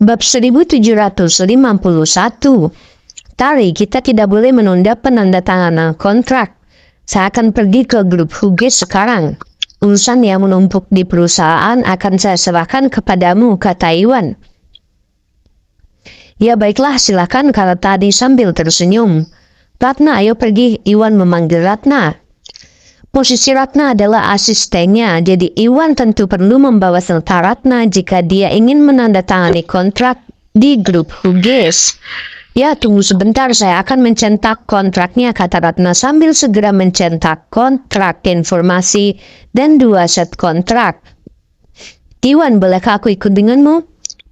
Bab 1751. Tari, kita tidak boleh menunda penandatanganan kontrak. Saya akan pergi ke grup Hughes sekarang. Urusan yang menumpuk di perusahaan akan saya serahkan kepadamu, kata Iwan. Ya baiklah, silakan, kata Tari sambil tersenyum. Ratna, ayo pergi, Iwan memanggil Ratna. Posisi Ratna adalah asistennya, jadi Iwan tentu perlu membawa serta Ratna jika dia ingin menandatangani kontrak di grup Hughes. Ya, tunggu sebentar, saya akan mencetak kontraknya, kata Ratna sambil segera mencetak kontrak informasi dan 2 set kontrak. Iwan, bolehkah aku ikut denganmu?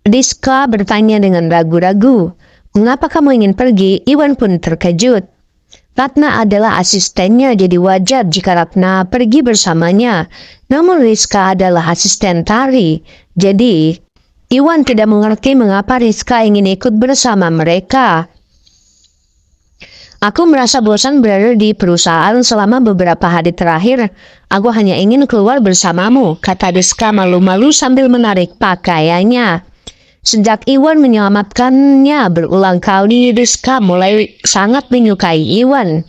Rizka bertanya dengan ragu-ragu. Mengapa kamu ingin pergi? Iwan pun terkejut. Ratna adalah asistennya, jadi wajar jika Ratna pergi bersamanya. Namun Rizka adalah asisten Tari. Jadi, Iwan tidak mengerti mengapa Rizka ingin ikut bersama mereka. Aku merasa bosan berada di perusahaan selama beberapa hari terakhir. Aku hanya ingin keluar bersamamu, kata Rizka malu-malu sambil menarik pakaiannya. Sejak Iwan menyelamatkannya berulang kali, Rizka mulai sangat menyukai Iwan.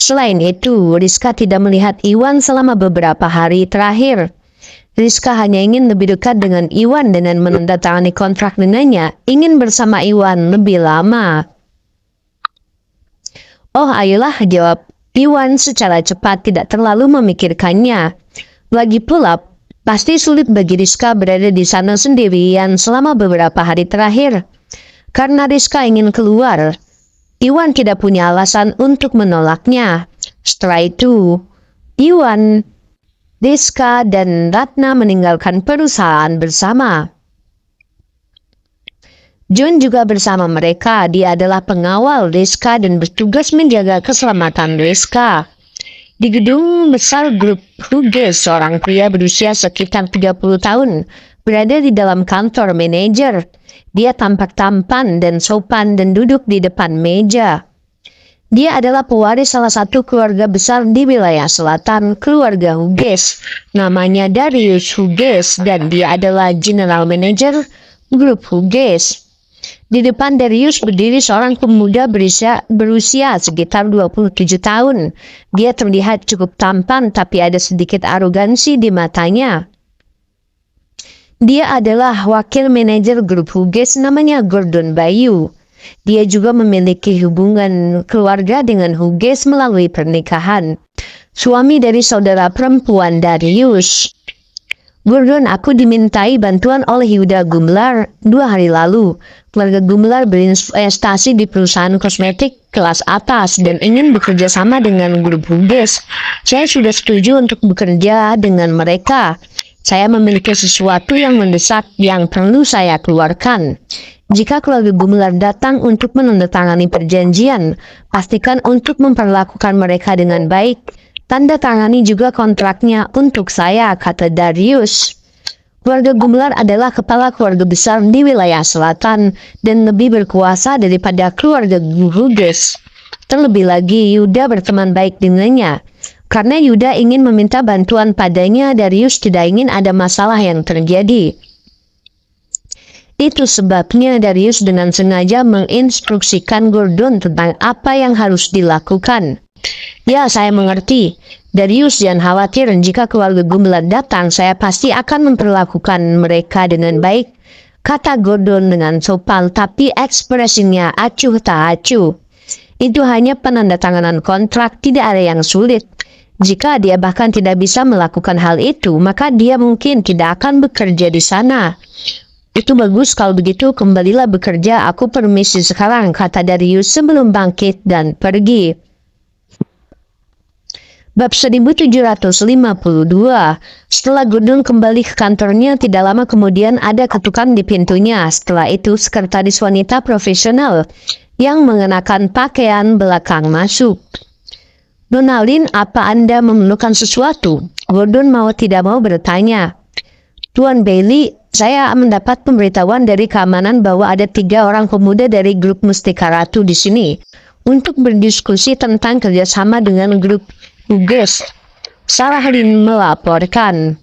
Selain itu, Rizka tidak melihat Iwan selama beberapa hari terakhir. Rizka hanya ingin lebih dekat dengan Iwan dengan menandatangani kontrak dengannya, ingin bersama Iwan lebih lama. Oh, ayolah, jawab Iwan secara cepat, tidak terlalu memikirkannya. Lagi pula, pasti sulit bagi Rizka berada di sana sendirian selama beberapa hari terakhir. Karena Rizka ingin keluar, Iwan tidak punya alasan untuk menolaknya. Setelah itu, Iwan, Rizka, dan Ratna meninggalkan perusahaan bersama. Jun juga bersama mereka. Dia adalah pengawal Rizka dan bertugas menjaga keselamatan Rizka. Di gedung besar grup Hughes, seorang pria berusia sekitar 30 tahun berada di dalam kantor manajer. Dia tampak tampan dan sopan dan duduk di depan meja. Dia adalah pewaris salah satu keluarga besar di wilayah selatan, keluarga Hughes. Namanya Darius Hughes dan dia adalah general manager grup Hughes. Di depan Darius berdiri seorang pemuda berusia sekitar 27 tahun. Dia terlihat cukup tampan tapi ada sedikit arogansi di matanya. Dia adalah wakil manajer grup Hughes, namanya Gordon Bayu. Dia juga memiliki hubungan keluarga dengan Hughes melalui pernikahan. Suami dari saudara perempuan Darius. Gordon, aku dimintai bantuan oleh Yuda Gumlar 2 hari lalu. Keluarga Gumlar berinvestasi di perusahaan kosmetik kelas atas dan ingin bekerja sama dengan grup Hughes. Saya sudah setuju untuk bekerja dengan mereka. Saya memiliki sesuatu yang mendesak yang perlu saya keluarkan. Jika keluarga Gumlar datang untuk menandatangani perjanjian, pastikan untuk memperlakukan mereka dengan baik. Tanda tangani juga kontraknya untuk saya, kata Darius. Keluarga Gumlar adalah kepala keluarga besar di wilayah selatan dan lebih berkuasa daripada keluarga Hughes. Terlebih lagi, Yuda berteman baik dengannya. Karena Yuda ingin meminta bantuan padanya, Darius tidak ingin ada masalah yang terjadi. Itu sebabnya Darius dengan sengaja menginstruksikan Gordon tentang apa yang harus dilakukan. Ya, saya mengerti. Darius, jangan khawatir, jika keluarga Gumlar datang, saya pasti akan memperlakukan mereka dengan baik, kata Gordon dengan sopan, tapi ekspresinya acuh tak acuh. Itu hanya penandatanganan kontrak, tidak ada yang sulit. Jika dia bahkan tidak bisa melakukan hal itu, maka dia mungkin tidak akan bekerja di sana. Itu bagus, kalau begitu kembalilah bekerja, aku permisi sekarang, kata Darius sebelum bangkit dan pergi. Bab 1752. Setelah Gordon kembali ke kantornya, tidak lama kemudian ada ketukan di pintunya. Setelah itu sekretaris wanita profesional yang mengenakan pakaian belakang masuk. Donaldin, apa Anda memerlukan sesuatu? Gordon mau tidak mau bertanya. Tuan Bailey, saya mendapat pemberitahuan dari keamanan bahwa ada 3 orang pemuda dari grup Mustika Ratu di sini untuk berdiskusi tentang kerjasama dengan grup Hughes. Salahdin melaporkan.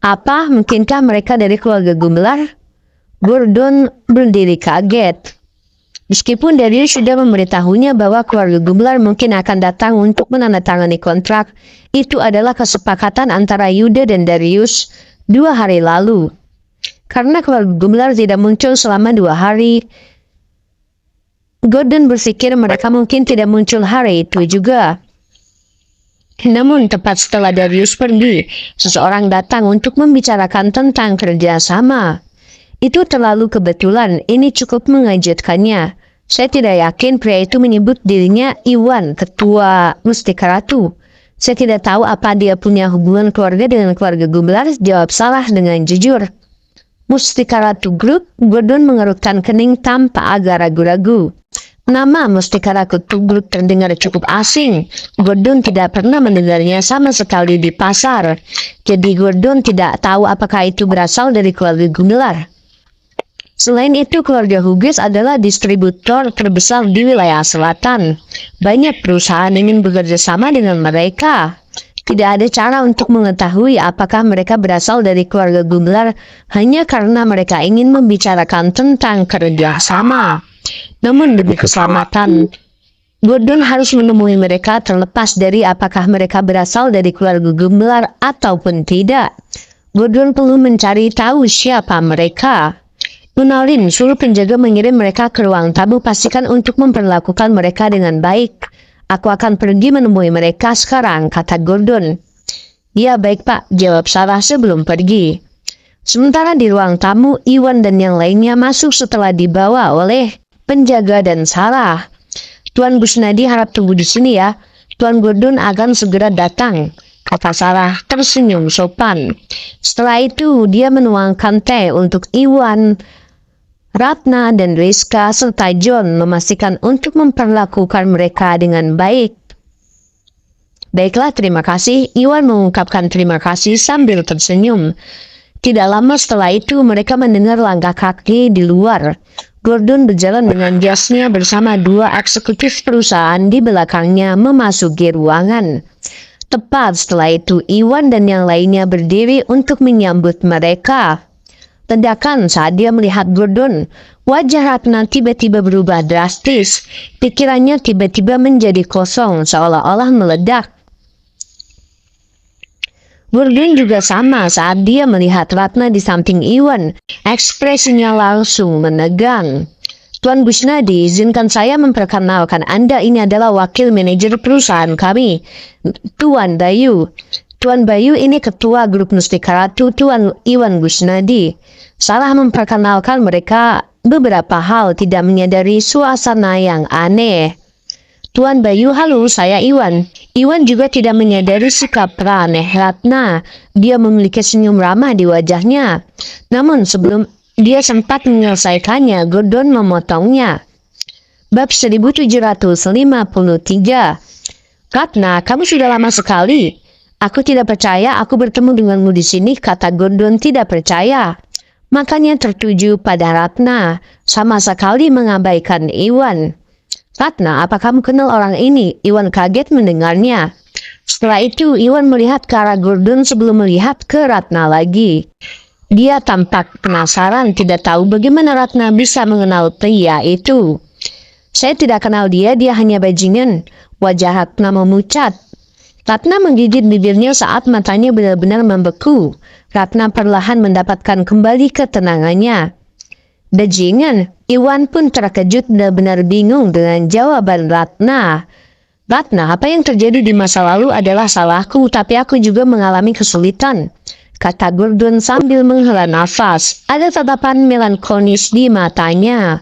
Apa, mungkinkah mereka dari keluarga Gumlar? Gordon berdiri kaget. Meskipun Darius sudah memberitahunya bahwa keluarga Gumlar mungkin akan datang untuk menandatangani kontrak, itu adalah kesepakatan antara Yuda dan Darius 2 hari lalu. Karena keluarga Gumlar tidak muncul selama 2 hari, Gordon berpikir mereka mungkin tidak muncul hari itu juga. Namun tepat setelah Darius pergi, seseorang datang untuk membicarakan tentang kerjasama. Itu terlalu kebetulan, ini cukup mengejutkannya. Saya tidak yakin pria itu menyebut dirinya Iwan, ketua Mustika Ratu. Saya tidak tahu apa dia punya hubungan keluarga dengan keluarga Gumlar. Jawab salah dengan jujur. Mustika Ratu Group, Gordon mengerutkan kening tanpa agak ragu-ragu. Nama Mustika Ratu Group terdengar cukup asing. Gordon tidak pernah mendengarnya sama sekali di pasar. Jadi Gordon tidak tahu apakah itu berasal dari keluarga Gumlar. Selain itu, keluarga Hughes adalah distributor terbesar di wilayah selatan. Banyak perusahaan ingin bekerja sama dengan mereka. Tidak ada cara untuk mengetahui apakah mereka berasal dari keluarga Gumlar hanya karena mereka ingin membicarakan tentang kerja sama. Namun demi keselamatan, Gordon harus menemui mereka terlepas dari apakah mereka berasal dari keluarga Gumlar ataupun tidak. Gordon perlu mencari tahu siapa mereka. Nunalin, suruh penjaga mengirim mereka ke ruang tamu, pastikan untuk memperlakukan mereka dengan baik. Aku akan pergi menemui mereka sekarang, kata Gordon. Ya baik pak, jawab Sarah sebelum pergi. Sementara di ruang tamu, Iwan dan yang lainnya masuk setelah dibawa oleh penjaga dan Sarah. Tuan Busnadi harap tunggu di sini ya. Tuan Gordon akan segera datang, kata Sarah tersenyum sopan. Setelah itu, dia menuangkan teh untuk Iwan, Ratna dan Rizka serta John, memastikan untuk memperlakukan mereka dengan baik. Baiklah, terima kasih. Iwan mengungkapkan terima kasih sambil tersenyum. Tidak lama setelah itu mereka mendengar langkah kaki di luar. Gordon berjalan dengan jasnya bersama 2 eksekutif perusahaan di belakangnya memasuki ruangan. Tepat setelah itu Iwan dan yang lainnya berdiri untuk menyambut mereka. Ledakan saat dia melihat Gordon. Wajah Ratna tiba-tiba berubah drastis. Pikirannya tiba-tiba menjadi kosong seolah-olah meledak. Gordon juga sama saat dia melihat Ratna di samping Iwan. Ekspresinya langsung menegang. Tuan Busnadi, izinkan saya memperkenalkan Anda, ini adalah wakil manajer perusahaan kami, Tuan Bayu. Tuan Bayu ini ketua grup Mustika Ratu, Tuan Iwan Busnadi. Salah memperkenalkan mereka beberapa hal, tidak menyadari suasana yang aneh. Tuan Bayu, halo, saya Iwan. Iwan juga tidak menyadari sikap aneh Ratna. Dia memiliki senyum ramah di wajahnya. Namun sebelum dia sempat menyelesaikannya, Gordon memotongnya. Bab 1753. Ratna, kamu sudah lama sekali. Aku tidak percaya aku bertemu denganmu di sini, kata Gordon tidak percaya. Makanya tertuju pada Ratna, sama sekali mengabaikan Iwan. Ratna, apa kamu kenal orang ini? Iwan kaget mendengarnya. Setelah itu, Iwan melihat ke arah Gordon sebelum melihat ke Ratna lagi. Dia tampak penasaran, tidak tahu bagaimana Ratna bisa mengenal pria itu. Saya tidak kenal dia, dia hanya bajingan. Wajah Ratna memucat. Ratna menggigit bibirnya saat matanya benar-benar membeku. Ratna perlahan mendapatkan kembali ketenangannya. Bajingan, Iwan pun terkejut benar-benar bingung dengan jawaban Ratna. Ratna, apa yang terjadi di masa lalu adalah salahku, tapi aku juga mengalami kesulitan, kata Gordon sambil menghela nafas. Ada tatapan melankolis di matanya.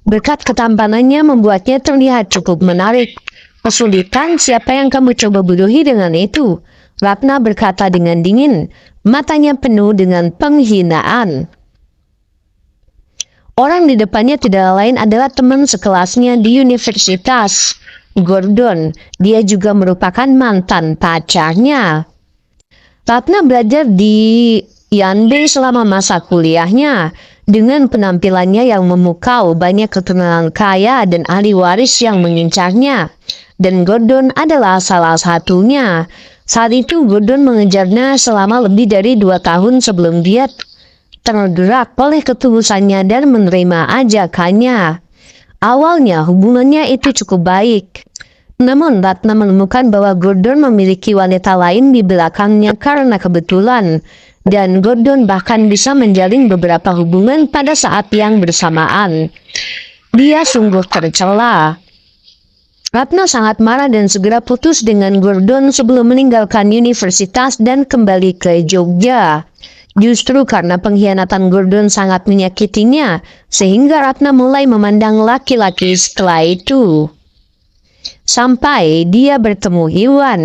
Berkat ketampanannya membuatnya terlihat cukup menarik. Kesulitan, siapa yang kamu coba bodohi dengan itu? Ratna berkata dengan dingin, matanya penuh dengan penghinaan. Orang di depannya tidak lain adalah teman sekelasnya di universitas, Gordon. Dia juga merupakan mantan pacarnya. Ratna belajar di Yanbe selama masa kuliahnya. Dengan penampilannya yang memukau, banyak keturunan kaya dan ahli waris yang mengincarnya. Dan Gordon adalah salah satunya. Saat itu Gordon mengejarnya selama lebih dari 2 tahun sebelum dia tergerak oleh ketulusannya dan menerima ajakannya. Awalnya hubungannya itu cukup baik. Namun Ratna menemukan bahwa Gordon memiliki wanita lain di belakangnya karena kebetulan. Dan Gordon bahkan bisa menjalin beberapa hubungan pada saat yang bersamaan. Dia sungguh tercela. Ratna sangat marah dan segera putus dengan Gordon sebelum meninggalkan universitas dan kembali ke Jogja. Justru karena pengkhianatan Gordon sangat menyakitinya, sehingga Ratna mulai memandang laki-laki setelah itu. Sampai dia bertemu Iwan.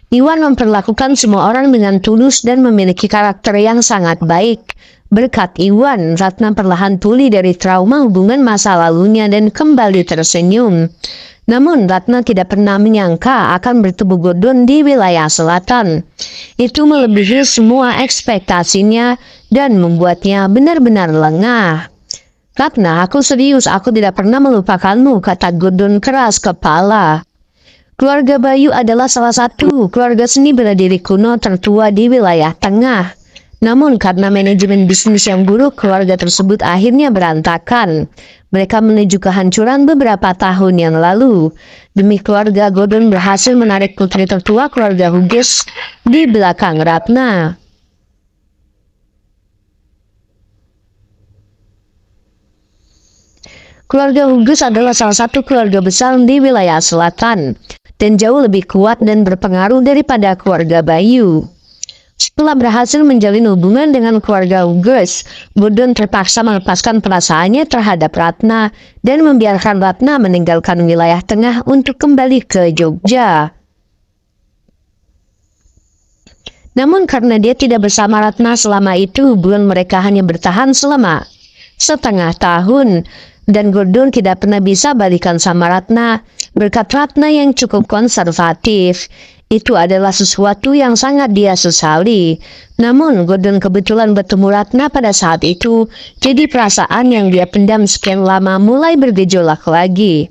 Iwan memperlakukan semua orang dengan tulus dan memiliki karakter yang sangat baik. Berkat Iwan, Ratna perlahan pulih dari trauma hubungan masa lalunya dan kembali tersenyum. Namun Ratna tidak pernah menyangka akan bertemu Gordon di wilayah selatan. Itu melebihi semua ekspektasinya dan membuatnya benar-benar lengah. Ratna, aku serius, aku tidak pernah melupakanmu, kata Gordon keras kepala. Keluarga Bayu adalah salah satu keluarga seni bela diri kuno tertua di wilayah tengah. Namun karena manajemen bisnis yang buruk, keluarga tersebut akhirnya berantakan. Mereka menuju kehancuran beberapa tahun yang lalu. Demi keluarga, Gordon berhasil menarik putri tertua keluarga Hughes di belakang Ratna. Keluarga Hughes adalah salah satu keluarga besar di wilayah selatan dan jauh lebih kuat dan berpengaruh daripada keluarga Bayu. Setelah berhasil menjalin hubungan dengan keluarga Hughes, Gordon terpaksa melepaskan perasaannya terhadap Ratna dan membiarkan Ratna meninggalkan wilayah tengah untuk kembali ke Jogja. Namun karena dia tidak bersama Ratna selama itu, hubungan mereka hanya bertahan selama setengah tahun. Dan Gordon tidak pernah bisa balikan sama Ratna. Berkat Ratna yang cukup konservatif, itu adalah sesuatu yang sangat dia sesali. Namun Gordon kebetulan bertemu Ratna pada saat itu, jadi perasaan yang dia pendam sekian lama mulai bergejolak lagi.